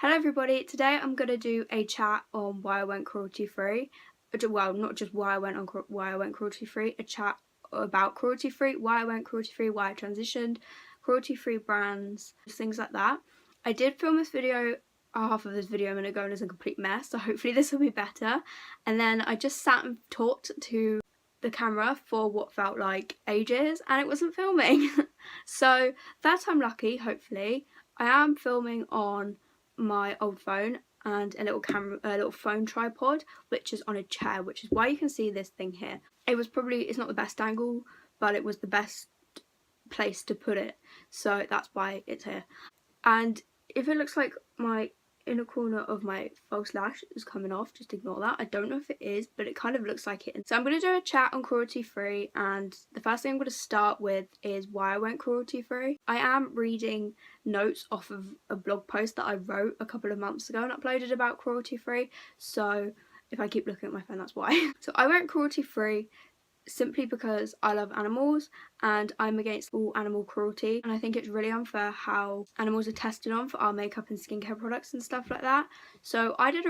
Hello everybody, today I'm going to do a chat on why I went cruelty free. Well, not just why I went cruelty free, a chat about cruelty free, why I went cruelty free, why I transitioned, cruelty free brands, things like that. I did film this video, half of this video a minute ago, and it's a complete mess, so hopefully this will be better. And then I just sat and talked to the camera for what felt like ages and it wasn't filming. So that I'm lucky, hopefully. I am filming on my old phone and a little phone tripod, which is on a chair, which is why you can see this thing here. It's not the best angle, but it was the best place to put it, so that's why it's here. And if it looks like my inner corner of my false lash is coming off, just ignore that. I don't know if it is, but it kind of looks like it. So I'm going to do a chat on cruelty free, and the first thing I'm going to start with is why I went cruelty free. I am reading notes off of a blog post that I wrote a couple of months ago and uploaded about cruelty free, so if I keep looking at my phone, that's why. So I went cruelty free simply because I love animals and I'm against all animal cruelty, and I think it's really unfair how animals are tested on for our makeup and skincare products and stuff like that. So I did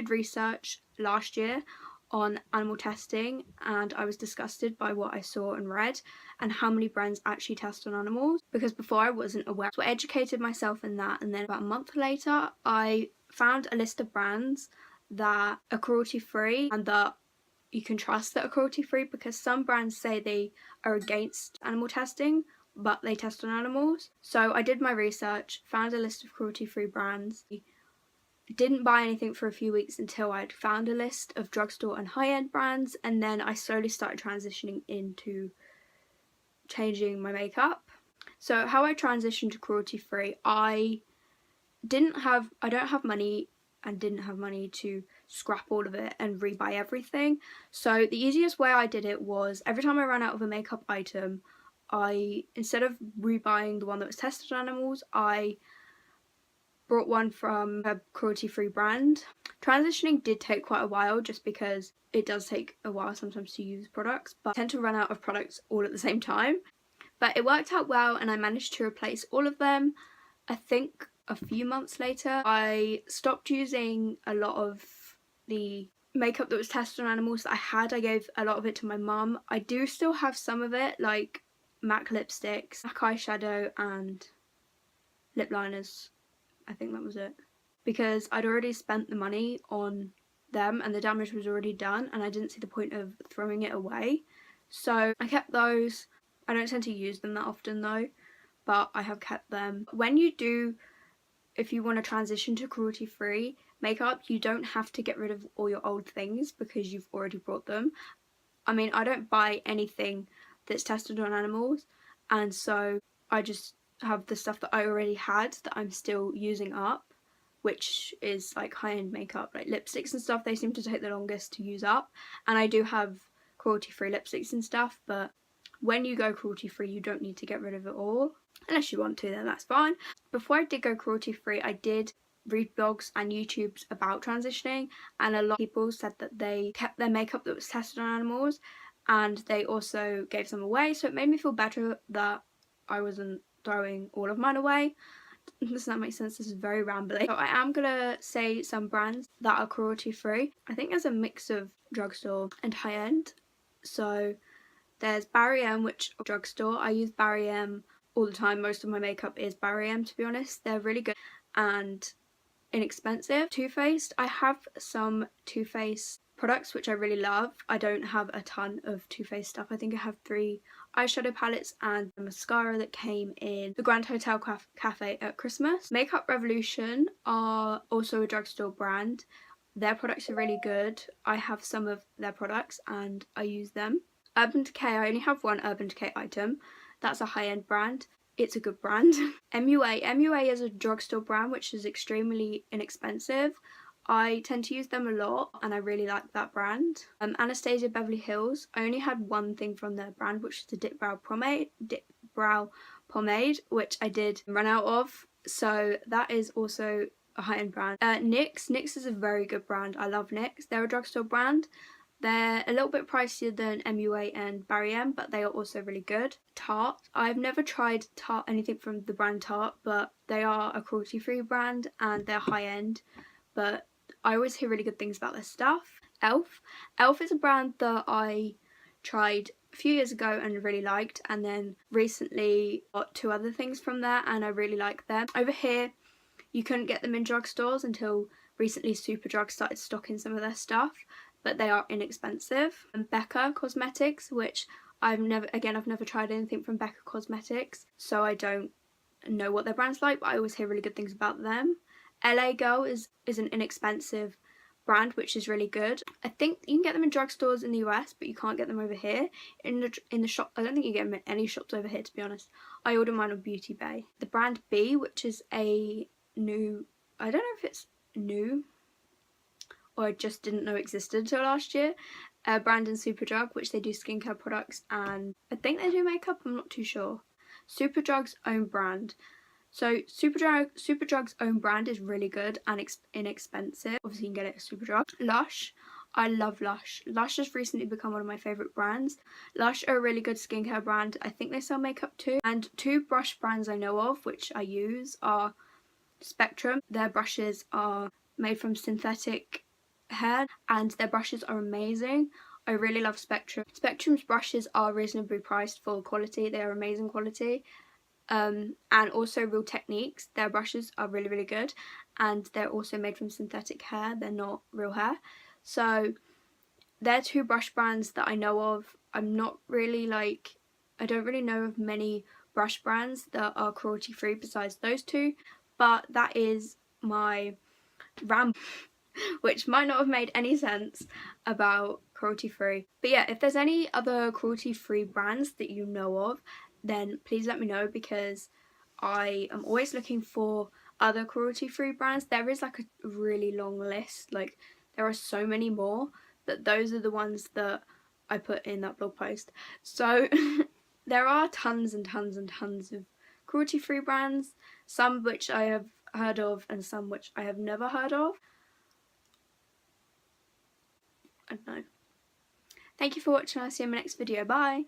research last year on animal testing, and I was disgusted by what I saw and read and how many brands actually test on animals, because before I wasn't aware. So I educated myself in that, and then about a month later I found a list of brands that are cruelty free and that you can trust that are cruelty free, because some brands say they are against animal testing but they test on animals. So I did my research, found a list of cruelty free brands, didn't buy anything for a few weeks until I'd found a list of drugstore and high-end brands, and then I slowly started transitioning into changing my makeup. So how I transitioned to cruelty free, I don't have money and didn't have money to scrap all of it and rebuy everything. So the easiest way I did it was, every time I ran out of a makeup item, instead of rebuying the one that was tested on animals, I brought one from a cruelty-free brand. Transitioning did take quite a while, just because it does take a while sometimes to use products, but I tend to run out of products all at the same time. But it worked out well and I managed to replace all of them. I think a few months later I stopped using a lot of the makeup that was tested on animals that I had. I gave a lot of it to my mum. I do still have some of it, like MAC lipsticks, MAC eyeshadow and lip liners. I think that was it, because I'd already spent the money on them and the damage was already done and I didn't see the point of throwing it away. So I kept those. I don't tend to use them that often though, but I have kept them. If you want to transition to cruelty free makeup, you don't have to get rid of all your old things because you've already bought them. I mean, I don't buy anything that's tested on animals, and so I just have the stuff that I already had that I'm still using up, which is like high-end makeup, like lipsticks and stuff. They seem to take the longest to use up, and I do have cruelty free lipsticks and stuff, but when you go cruelty free you don't need to get rid of it all. Unless you want to, then that's fine. Before I did go cruelty free, I did read blogs and YouTubes about transitioning, and a lot of people said that they kept their makeup that was tested on animals and they also gave some away, so it made me feel better that I wasn't throwing all of mine away. Does that make sense? This is very rambly. So I am gonna say some brands that are cruelty free. I think there's a mix of drugstore and high-end. So there's Barry M, which drugstore. I use Barry M all the time. Most of my makeup is Barry M, to be honest. They're really good and inexpensive. Too Faced. I have some Too Faced products which I really love. I don't have a ton of Too Faced stuff. I think I have 3 eyeshadow palettes and a mascara that came in the Grand Hotel Cafe at Christmas. Makeup Revolution are also a drugstore brand. Their products are really good. I have some of their products and I use them. Urban Decay, I only have one Urban Decay item. That's a high-end brand. It's a good brand. MUA is a drugstore brand which is extremely inexpensive. I tend to use them a lot and I really like that brand. Anastasia Beverly Hills, I only had one thing from their brand, which is the Dip Brow Pomade, which I did run out of. So that is also a high-end brand. NYX is a very good brand. I love NYX. They're a drugstore brand. They're a little bit pricier than MUA and Barry M, but they are also really good. Tarte. I've never tried Tarte, anything from the brand Tarte, but they are a cruelty-free brand and they're high-end, but I always hear really good things about their stuff. Elf. Elf is a brand that I tried a few years ago and really liked, and then recently got 2 other things from there and I really like them. Over here you couldn't get them in drugstores until recently. Superdrug started stocking some of their stuff, but they are inexpensive. And Becca Cosmetics, which I've never tried anything from Becca Cosmetics, so I don't know what their brand's like, but I always hear really good things about them. LA Girl is an inexpensive brand which is really good. I think you can get them in drugstores in the US, but you can't get them over here in the shop. I don't think you get them in any shops over here, to be honest. I ordered mine on Beauty Bay. The brand B, which is a new, I don't know if it's new or I just didn't know existed until last year, brand in Superdrug, which they do skincare products and I think they do makeup, I'm not too sure. Superdrug's own brand. So Superdrug's own brand is really good and inexpensive. Obviously you can get it at Superdrug. Lush. I love Lush. Lush has recently become one of my favourite brands. Lush are a really good skincare brand. I think they sell makeup too. And 2 brush brands I know of which I use are Spectrum. Their brushes are made from synthetic hair and their brushes are amazing. I really love Spectrum. Spectrum's brushes are reasonably priced for quality. They are amazing quality. And also Real Techniques, their brushes are really, really good, and they're also made from synthetic hair. They're not real hair. So they're 2 brush brands that I know of. I don't really know of many brush brands that are cruelty free besides those 2, but that is my ramble, which might not have made any sense about cruelty free. But yeah, if there's any other cruelty free brands that you know of, then please let me know, because I am always looking for other cruelty free brands. There is like a really long list, like there are so many more, but those are the ones that I put in that blog post. So there are tons and tons and tons of cruelty free brands, some which I have heard of and some which I have never heard of. I don't know. Thank you for watching. I'll see you in my next video. Bye!